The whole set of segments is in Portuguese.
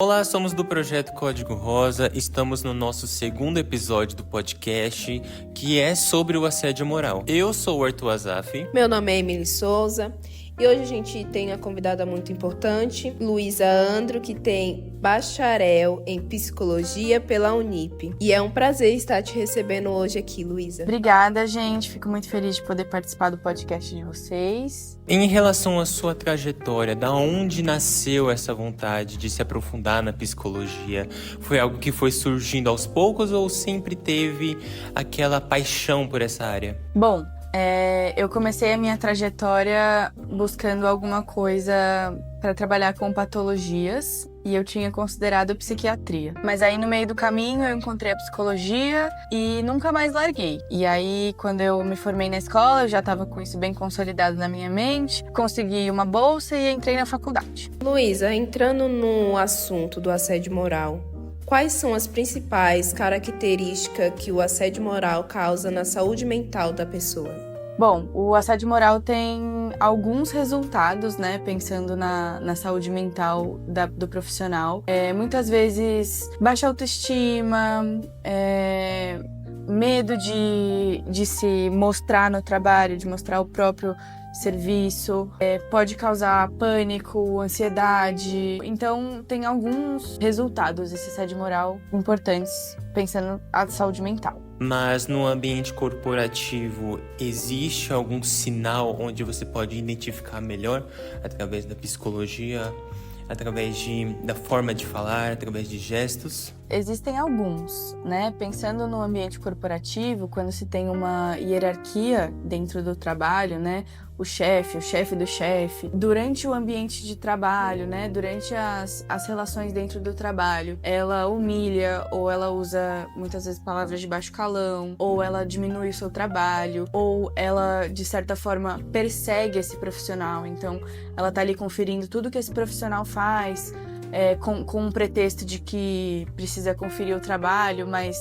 Olá, somos do Projeto Código Rosa, estamos no nosso segundo episódio do podcast, que é sobre o assédio moral. Eu sou o Arthur Azaf. Meu nome é Emily Souza e hoje a gente tem uma convidada muito importante, Luísa Andro, que tem bacharel em psicologia pela Unip. E é um prazer estar te recebendo hoje aqui, Luísa. Obrigada, gente. Fico muito feliz de poder participar do podcast de vocês. Em relação à sua trajetória, da onde nasceu essa vontade de se aprofundar na psicologia? Foi algo que foi surgindo aos poucos ou sempre teve aquela paixão por essa área? Bom, eu comecei a minha trajetória buscando alguma coisa para trabalhar com patologias e eu tinha considerado psiquiatria. Mas aí no meio do caminho eu encontrei a psicologia e nunca mais larguei. E aí quando eu me formei na escola, eu já estava com isso bem consolidado na minha mente, consegui uma bolsa e entrei na faculdade. Luísa, entrando no assunto do assédio moral, quais são as principais características que o assédio moral causa na saúde mental da pessoa? Bom, o assédio moral tem alguns resultados, né? Pensando na saúde mental do profissional. Muitas vezes, baixa autoestima, medo de se mostrar no trabalho, de mostrar o próprio serviço, pode causar pânico, ansiedade. Então, tem alguns resultados desse assédio moral importantes, pensando na saúde mental. Mas no ambiente corporativo, existe algum sinal onde você pode identificar melhor através da psicologia, através da forma de falar, através de gestos? Existem alguns, né? Pensando no ambiente corporativo, quando se tem uma hierarquia dentro do trabalho, né? O chefe do chefe. Durante o ambiente de trabalho, né? Durante as relações dentro do trabalho, ela humilha ou ela usa muitas vezes palavras de baixo calão, ou ela diminui o seu trabalho, ou ela, de certa forma, persegue esse profissional. Então, ela tá ali conferindo tudo que esse profissional faz, com um pretexto de que precisa conferir o trabalho, mas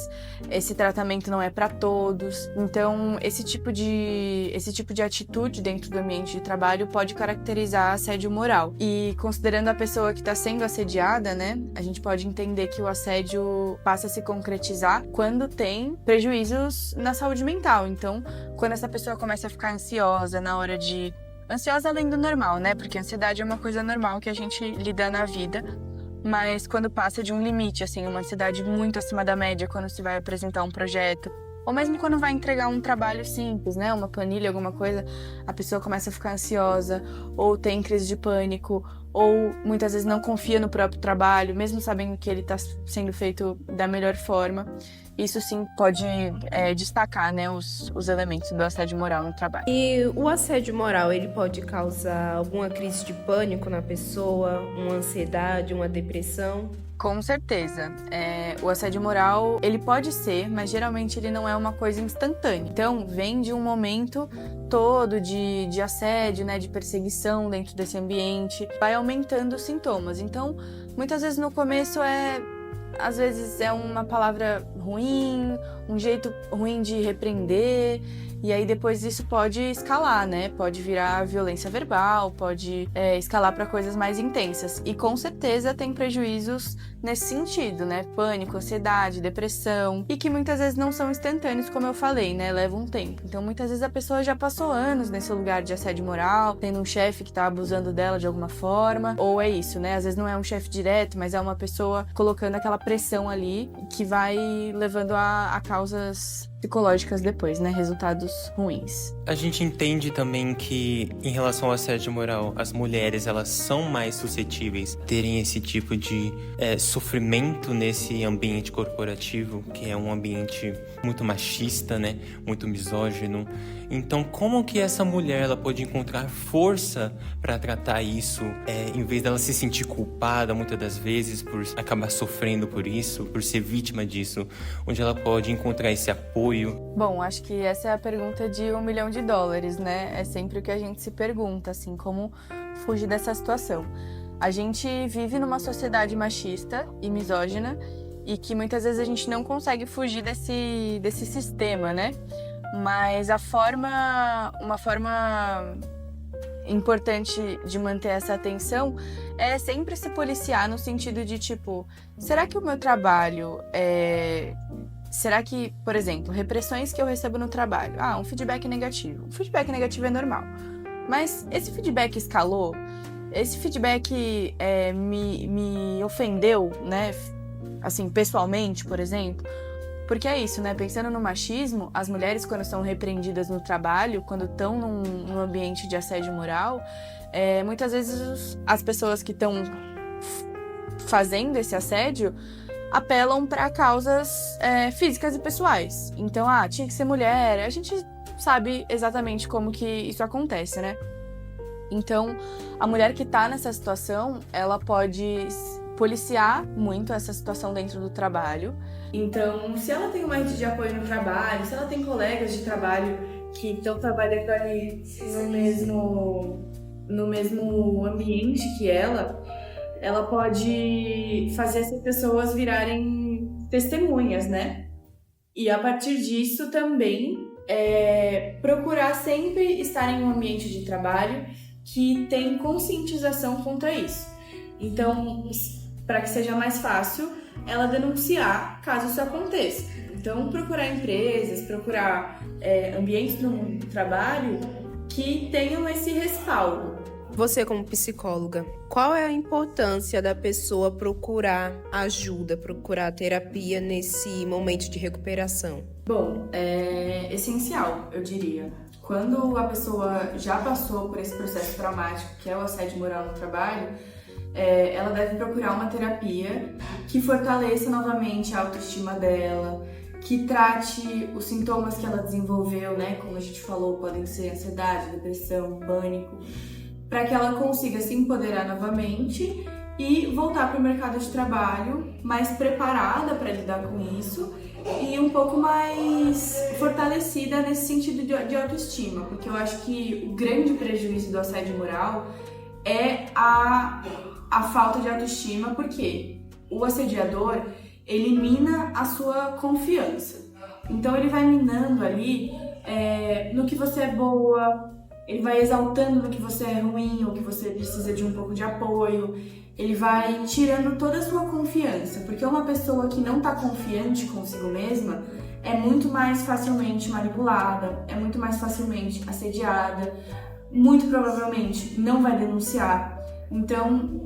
esse tratamento não é para todos. Então, esse tipo de atitude dentro do ambiente de trabalho pode caracterizar assédio moral. E considerando a pessoa que está sendo assediada, né, a gente pode entender que o assédio passa a se concretizar quando tem prejuízos na saúde mental. Então, quando essa pessoa começa a ficar ansiosa ansiosa além do normal, né? Porque a ansiedade é uma coisa normal que a gente lida na vida. Mas quando passa de um limite, assim, uma ansiedade muito acima da média, quando se vai apresentar um projeto, ou mesmo quando vai entregar um trabalho simples, né? Uma planilha, alguma coisa, a pessoa começa a ficar ansiosa, ou tem crise de pânico, ou muitas vezes não confia no próprio trabalho, mesmo sabendo que ele está sendo feito da melhor forma. Isso sim pode destacar, né, os elementos do assédio moral no trabalho. E o assédio moral, ele pode causar alguma crise de pânico na pessoa, uma ansiedade, uma depressão? Com certeza. O assédio moral, ele pode ser, mas geralmente ele não é uma coisa instantânea. Então, vem de um momento todo de assédio, né, de perseguição dentro desse ambiente, vai aumentando os sintomas. Então, muitas vezes no começo às vezes é uma palavra ruim, um jeito ruim de repreender, e aí depois isso pode escalar, né? Pode virar violência verbal, pode escalar para coisas mais intensas. E com certeza tem prejuízos nesse sentido, né? Pânico, ansiedade, depressão, e que muitas vezes não são instantâneos, como eu falei, né? Leva um tempo. Então muitas vezes a pessoa já passou anos nesse lugar de assédio moral, tendo um chefe que tá abusando dela de alguma forma, ou é isso, né? Às vezes não é um chefe direto, mas é uma pessoa colocando aquela pressão ali que vai levando a causas psicológicas depois, né? Resultados ruins. A gente entende também que, em relação ao assédio moral, as mulheres, elas são mais suscetíveis a terem esse tipo de sofrimento nesse ambiente corporativo, que é um ambiente muito machista, né? Muito misógino. Então, como que essa mulher ela pode encontrar força para tratar isso, em vez dela se sentir culpada, muitas das vezes, por acabar sofrendo por isso, por ser vítima disso, onde ela pode encontrar esse apoio? Bom, acho que essa é a pergunta de $1 milhão, né? É sempre o que a gente se pergunta, assim, como fugir dessa situação. A gente vive numa sociedade machista e misógina e que muitas vezes a gente não consegue fugir desse sistema, né? Mas uma forma importante de manter essa atenção é sempre se policiar no sentido de, tipo, será que o meu trabalho Será que, por exemplo, repressões que eu recebo no trabalho, um feedback negativo. Um feedback negativo é normal, mas esse feedback escalou, esse feedback me ofendeu, né, assim, pessoalmente, por exemplo. Porque é isso, né? Pensando no machismo, as mulheres, quando são repreendidas no trabalho, quando estão num ambiente de assédio moral, muitas vezes as pessoas que estão fazendo esse assédio apelam para causas físicas e pessoais. Então, tinha que ser mulher. A gente sabe exatamente como que isso acontece, né? Então, a mulher que tá nessa situação, ela pode policiar muito essa situação dentro do trabalho. Então, se ela tem uma rede de apoio no trabalho, se ela tem colegas de trabalho que estão trabalhando ali no mesmo ambiente que ela pode fazer essas pessoas virarem testemunhas, né? E a partir disso também procurar sempre estar em um ambiente de trabalho que tem conscientização quanto a isso. Então, para que seja mais fácil ela denunciar caso isso aconteça. Então, procurar empresas, procurar ambientes no trabalho que tenham esse respaldo. Você, como psicóloga, qual é a importância da pessoa procurar ajuda, procurar terapia nesse momento de recuperação? Bom, é essencial, eu diria. Quando a pessoa já passou por esse processo traumático, que é o assédio moral no trabalho, ela deve procurar uma terapia que fortaleça novamente a autoestima dela, que trate os sintomas que ela desenvolveu, né? Como a gente falou, podem ser ansiedade, depressão, pânico, para que ela consiga se empoderar novamente e voltar para o mercado de trabalho mais preparada para lidar com isso e um pouco mais fortalecida nesse sentido de autoestima, porque eu acho que o grande prejuízo do assédio moral é a falta de autoestima, porque o assediador elimina a sua confiança. Então ele vai minando ali no que você é boa, ele vai exaltando no que você é ruim ou que você precisa de um pouco de apoio, ele vai tirando toda a sua confiança, porque uma pessoa que não está confiante consigo mesma é muito mais facilmente manipulada, é muito mais facilmente assediada, muito provavelmente não vai denunciar. Então,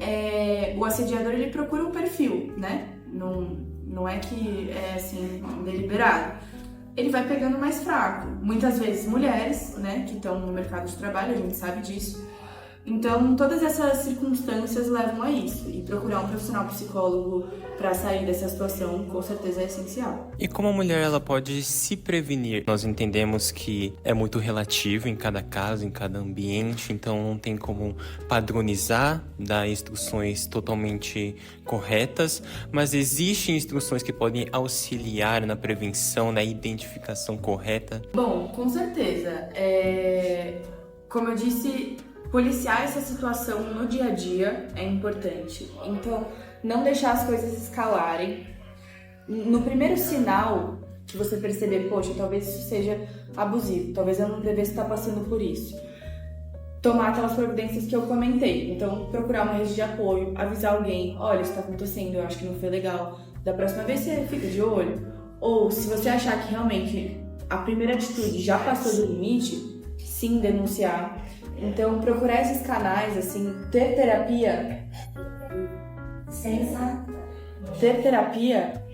o assediador ele procura um perfil, né? Não é que é assim deliberado. Ele vai pegando mais fraco. Muitas vezes mulheres, né, que estão no mercado de trabalho, a gente sabe disso. Então, todas essas circunstâncias levam a isso. E procurar um profissional psicólogo para sair dessa situação, com certeza é essencial. E como a mulher ela pode se prevenir? Nós entendemos que é muito relativo em cada caso, em cada ambiente, então não tem como padronizar, dar instruções totalmente corretas, mas existem instruções que podem auxiliar na prevenção, na identificação correta? Bom, com certeza. Como eu disse, policiar essa situação no dia a dia é importante. Então, não deixar as coisas escalarem. No primeiro sinal que você perceber, poxa, talvez isso seja abusivo, talvez eu não devesse estar passando por isso, tomar aquelas providências que eu comentei. Então, procurar uma rede de apoio, avisar alguém, olha, isso está acontecendo, eu acho que não foi legal. Da próxima vez você fica de olho. Ou, se você achar que realmente a primeira atitude já passou do limite, sim, denunciar. Então, procurar esses canais, assim, ter terapia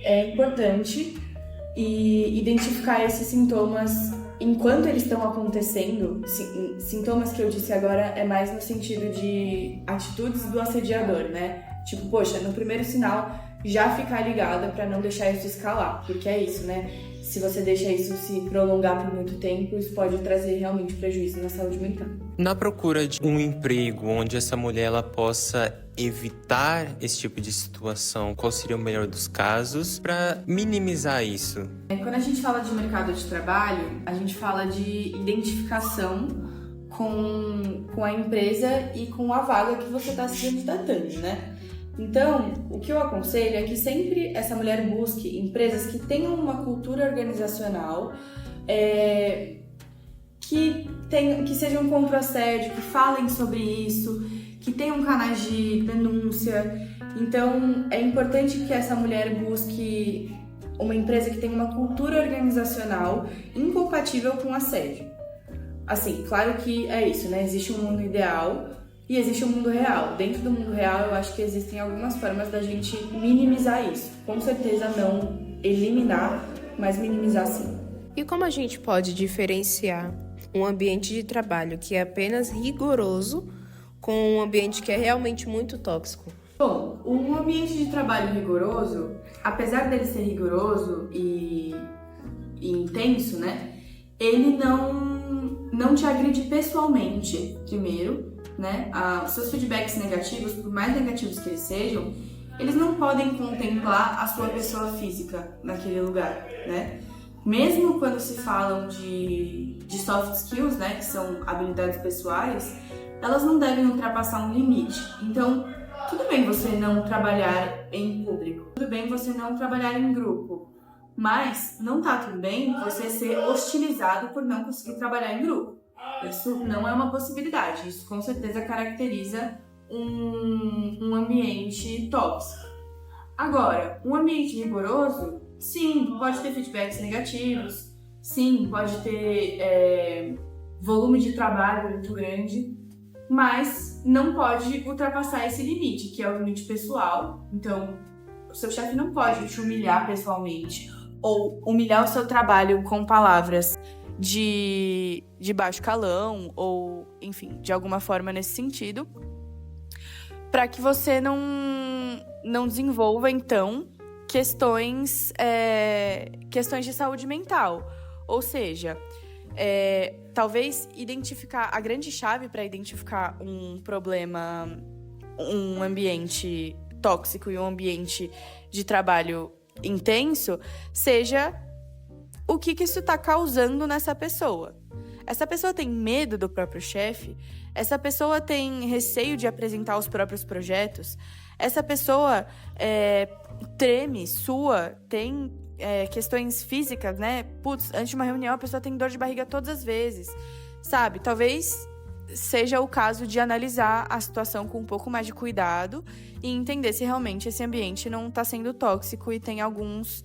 é importante, e identificar esses sintomas enquanto eles estão acontecendo. Sintomas que eu disse agora é mais no sentido de atitudes do assediador, né? Tipo, poxa, no primeiro sinal já ficar ligada para não deixar isso escalar, porque é isso, né? Se você deixa isso se prolongar por muito tempo, isso pode trazer realmente prejuízo na saúde mental. Na procura de um emprego onde essa mulher ela possa evitar esse tipo de situação, qual seria o melhor dos casos para minimizar isso? Quando a gente fala de mercado de trabalho, a gente fala de identificação com a empresa e com a vaga que você está se candidatando, né? Então, o que eu aconselho é que sempre essa mulher busque empresas que tenham uma cultura organizacional, que sejam contra o assédio, que falem sobre isso, que tenham canais de denúncia. Então, é importante que essa mulher busque uma empresa que tenha uma cultura organizacional incompatível com assédio. Assim, claro que é isso, né? Existe um mundo ideal e existe um mundo real. Dentro do mundo real, eu acho que existem algumas formas da gente minimizar isso. Com certeza não eliminar, mas minimizar sim. E como a gente pode diferenciar um ambiente de trabalho que é apenas rigoroso com um ambiente que é realmente muito tóxico? Bom, um ambiente de trabalho rigoroso, apesar dele ser rigoroso e intenso, né? Ele não te agride pessoalmente, primeiro, né? Os seus feedbacks negativos, por mais negativos que eles sejam, eles não podem contemplar a sua pessoa física naquele lugar, né? Mesmo quando se falam de soft skills, né? Que são habilidades pessoais, elas não devem ultrapassar um limite. Então, tudo bem você não trabalhar em público, tudo bem você não trabalhar em grupo, mas não tá tudo bem você ser hostilizado por não conseguir trabalhar em grupo. Isso não é uma possibilidade, isso com certeza caracteriza um ambiente tóxico. Agora, um ambiente rigoroso, sim, pode ter feedbacks negativos, sim, pode ter volume de trabalho muito grande, mas não pode ultrapassar esse limite, que é o limite pessoal. Então, o seu chefe não pode te humilhar pessoalmente ou humilhar o seu trabalho com palavras de baixo calão ou, enfim, de alguma forma nesse sentido, para que você não desenvolva, então, questões de saúde mental. Ou seja, talvez identificar a grande chave para identificar um problema, um ambiente tóxico e um ambiente de trabalho intenso, seja o que isso está causando nessa pessoa. Essa pessoa tem medo do próprio chefe? Essa pessoa tem receio de apresentar os próprios projetos? Essa pessoa treme, sua, tem questões físicas, né? Putz, antes de uma reunião a pessoa tem dor de barriga todas as vezes, sabe? Talvez seja o caso de analisar a situação com um pouco mais de cuidado e entender se realmente esse ambiente não está sendo tóxico e tem alguns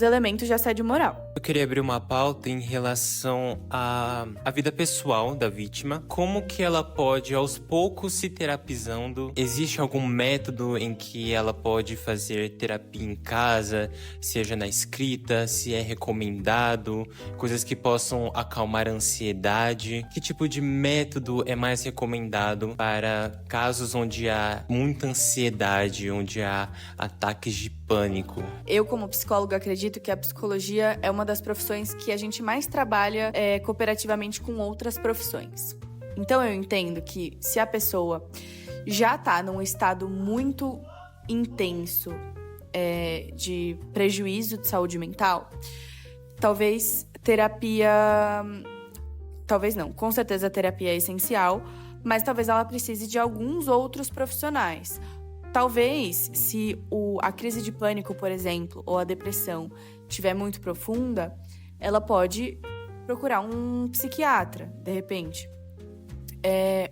elementos de assédio moral. Eu queria abrir uma pauta em relação à vida pessoal da vítima. Como que ela pode, aos poucos, se terapizando? Existe algum método em que ela pode fazer terapia em casa, seja na escrita, se é recomendado, coisas que possam acalmar a ansiedade? Que tipo de método é mais recomendado para casos onde há muita ansiedade, onde há ataques de pânico? Eu, como psicóloga, acredito que a psicologia é uma das profissões que a gente mais trabalha cooperativamente com outras profissões. Então, eu entendo que se a pessoa já está num estado muito intenso de prejuízo de saúde mental, talvez terapia... Talvez não, com certeza a terapia é essencial, mas talvez ela precise de alguns outros profissionais. Talvez, se a crise de pânico, por exemplo, ou a depressão estiver muito profunda, ela pode procurar um psiquiatra, de repente.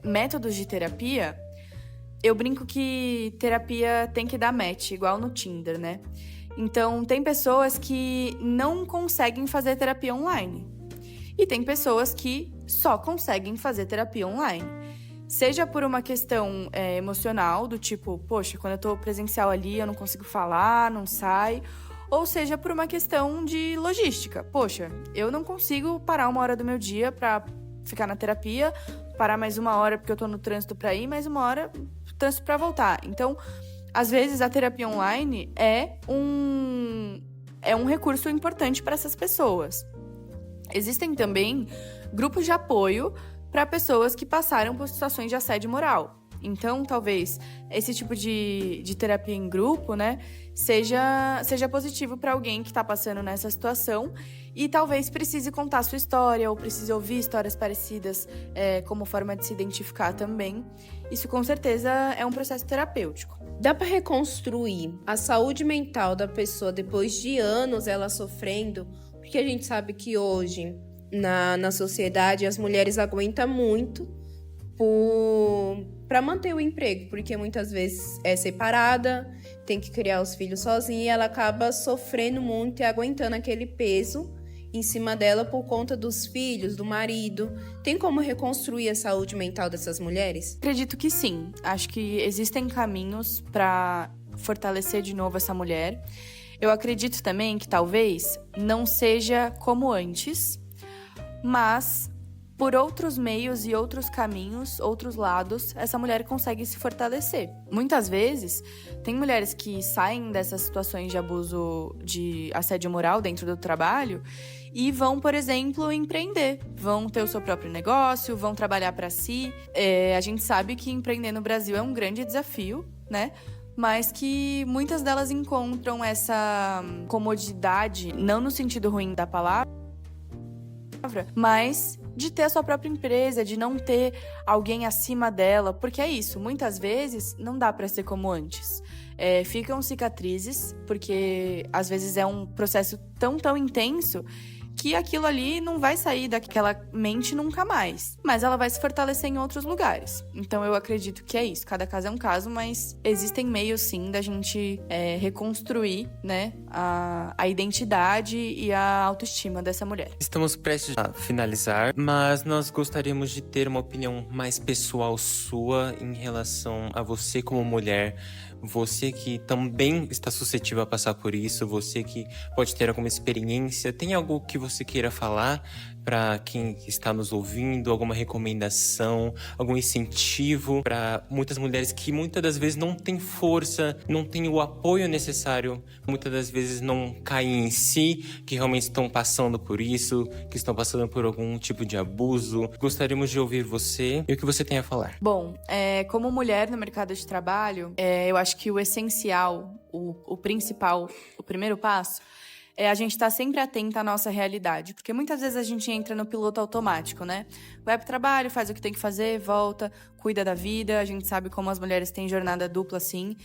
Métodos de terapia, eu brinco que terapia tem que dar match, igual no Tinder, né? Então, tem pessoas que não conseguem fazer terapia online. E tem pessoas que só conseguem fazer terapia online. Seja por uma questão emocional, do tipo, poxa, quando eu tô presencial ali eu não consigo falar, não sai. Ou seja por uma questão de logística. Poxa, eu não consigo parar 1 hora do meu dia pra ficar na terapia, parar mais 1 hora porque eu tô no trânsito pra ir, mais 1 hora no trânsito pra voltar. Então, às vezes a terapia online é um recurso importante para essas pessoas. Existem também grupos de apoio para pessoas que passaram por situações de assédio moral. Então, talvez esse tipo de terapia em grupo, né, seja positivo para alguém que está passando nessa situação e talvez precise contar sua história ou precise ouvir histórias parecidas como forma de se identificar também. Isso, com certeza, é um processo terapêutico. Dá para reconstruir a saúde mental da pessoa depois de anos ela sofrendo Porque a gente sabe que hoje, na sociedade, as mulheres aguentam muito para manter o emprego, porque muitas vezes é separada, tem que criar os filhos sozinha e ela acaba sofrendo muito e aguentando aquele peso em cima dela por conta dos filhos, do marido. Tem como reconstruir a saúde mental dessas mulheres? Acredito que sim. Acho que existem caminhos para fortalecer de novo essa mulher. Eu acredito também que talvez não seja como antes, mas por outros meios e outros caminhos, outros lados, essa mulher consegue se fortalecer. Muitas vezes, tem mulheres que saem dessas situações de abuso, de assédio moral dentro do trabalho e vão, por exemplo, empreender. Vão ter o seu próprio negócio, vão trabalhar para si. A gente sabe que empreender no Brasil é um grande desafio, né? Mas que muitas delas encontram essa comodidade, não no sentido ruim da palavra, mas de ter a sua própria empresa, de não ter alguém acima dela, porque é isso, muitas vezes não dá pra ser como antes. Ficam cicatrizes, porque às vezes é um processo tão intenso que aquilo ali não vai sair daquela mente nunca mais. Mas ela vai se fortalecer em outros lugares. Então eu acredito que é isso. Cada caso é um caso, mas existem meios sim da gente reconstruir, né, a identidade e a autoestima dessa mulher. Estamos prestes a finalizar, mas nós gostaríamos de ter uma opinião mais pessoal sua em relação a você como mulher. Você que também está suscetível a passar por isso, você que pode ter alguma experiência, tem algo que você queira falar para quem está nos ouvindo, alguma recomendação, algum incentivo para muitas mulheres que muitas das vezes não têm força, não têm o apoio necessário, muitas das vezes não caem em si, que realmente estão passando por isso, que estão passando por algum tipo de abuso. Gostaríamos de ouvir você e o que você tem a falar. Bom, como mulher no mercado de trabalho, eu acho que o essencial, o principal, o primeiro passo é a gente estar sempre atenta à nossa realidade. Porque muitas vezes a gente entra no piloto automático, né? Vai pro trabalho, faz o que tem que fazer, volta, cuida da vida. A gente sabe como as mulheres têm jornada dupla, assim.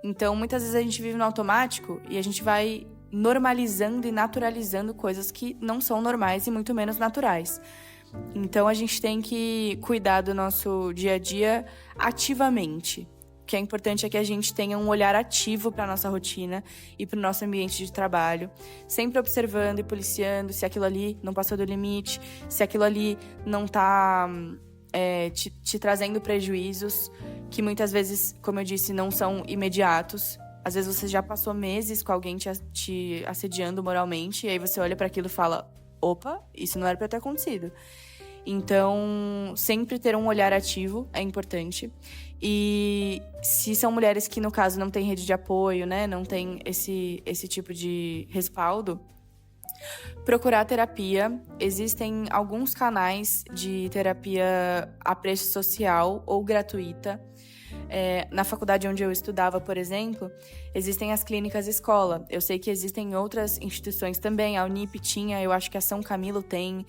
Então, muitas vezes a gente vive no automático e a gente vai normalizando e naturalizando coisas que não são normais e muito menos naturais. Então, a gente tem que cuidar do nosso dia a dia ativamente. O que é importante é que a gente tenha um olhar ativo para a nossa rotina e para o nosso ambiente de trabalho, sempre observando e policiando se aquilo ali não passou do limite, se aquilo ali não está te trazendo prejuízos, que muitas vezes, como eu disse, não são imediatos. Às vezes você já passou meses com alguém te assediando moralmente, e aí você olha para aquilo e fala, opa, isso não era para ter acontecido. Então, sempre ter um olhar ativo é importante. E se são mulheres que, no caso, não têm rede de apoio, né, não tem esse tipo de respaldo, procurar terapia. Existem alguns canais de terapia a preço social ou gratuita. Na faculdade onde eu estudava, por exemplo, existem as clínicas escola. Eu sei que existem outras instituições também. A Unip tinha, eu acho que a São Camilo tem,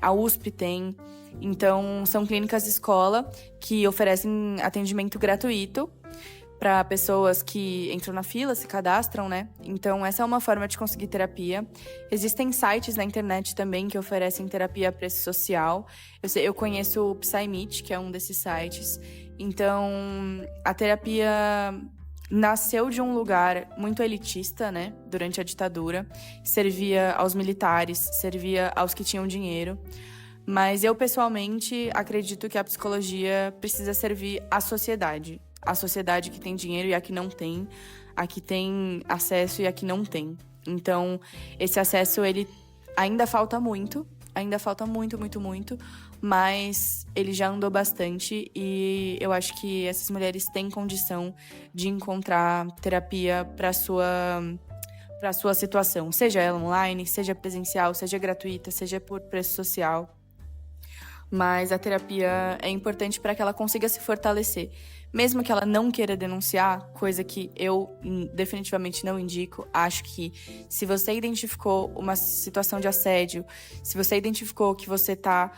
a USP tem. Então, são clínicas escola que oferecem atendimento gratuito para pessoas que entram na fila, se cadastram, né? Então, essa é uma forma de conseguir terapia. Existem sites na internet também que oferecem terapia a preço social. Eu conheço o PsyMeet, que é um desses sites. Então, a terapia nasceu de um lugar muito elitista, né? Durante a ditadura. Servia aos militares, servia aos que tinham dinheiro. Mas eu, pessoalmente, acredito que a psicologia precisa servir à sociedade. A sociedade que tem dinheiro e a que não tem, a que tem acesso e a que não tem. Então, esse acesso, ele ainda falta muito, muito, mas ele já andou bastante e eu acho que essas mulheres têm condição de encontrar terapia para sua situação, seja ela online, seja presencial, seja gratuita, seja por preço social. Mas a terapia é importante para que ela consiga se fortalecer. Mesmo que ela não queira denunciar, coisa que eu definitivamente não indico, acho que se você identificou uma situação de assédio, se você identificou que você está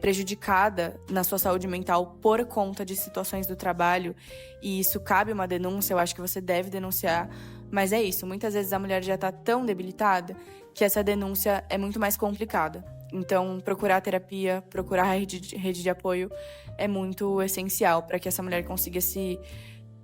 prejudicada na sua saúde mental por conta de situações do trabalho, e isso cabe uma denúncia, eu acho que você deve denunciar, Mas é isso, muitas vezes a mulher já tá tão debilitada que essa denúncia é muito mais complicada. Então, procurar terapia, procurar rede de apoio é muito essencial para que essa mulher consiga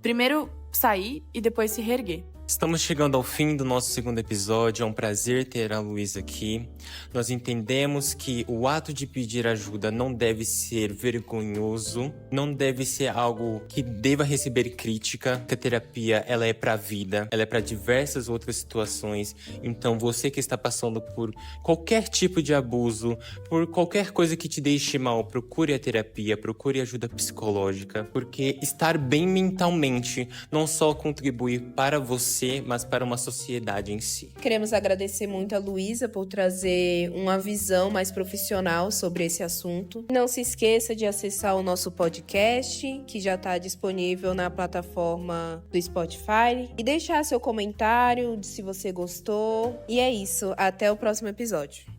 primeiro sair e depois se reerguer. Estamos chegando ao fim do nosso segundo episódio, é um prazer ter a Luísa aqui. Nós entendemos que o ato de pedir ajuda não deve ser vergonhoso, não deve ser algo que deva receber crítica, que a terapia ela é para a vida, ela é para diversas outras situações. Então você que está passando por qualquer tipo de abuso, por qualquer coisa que te deixe mal, procure a terapia, procure ajuda psicológica, porque estar bem mentalmente não só contribui para você, mas para uma sociedade em si. Queremos agradecer muito a Luísa por trazer uma visão mais profissional sobre esse assunto. Não se esqueça de acessar o nosso podcast, que já está disponível na plataforma do Spotify, e deixar seu comentário se você gostou. E é isso, até o próximo episódio.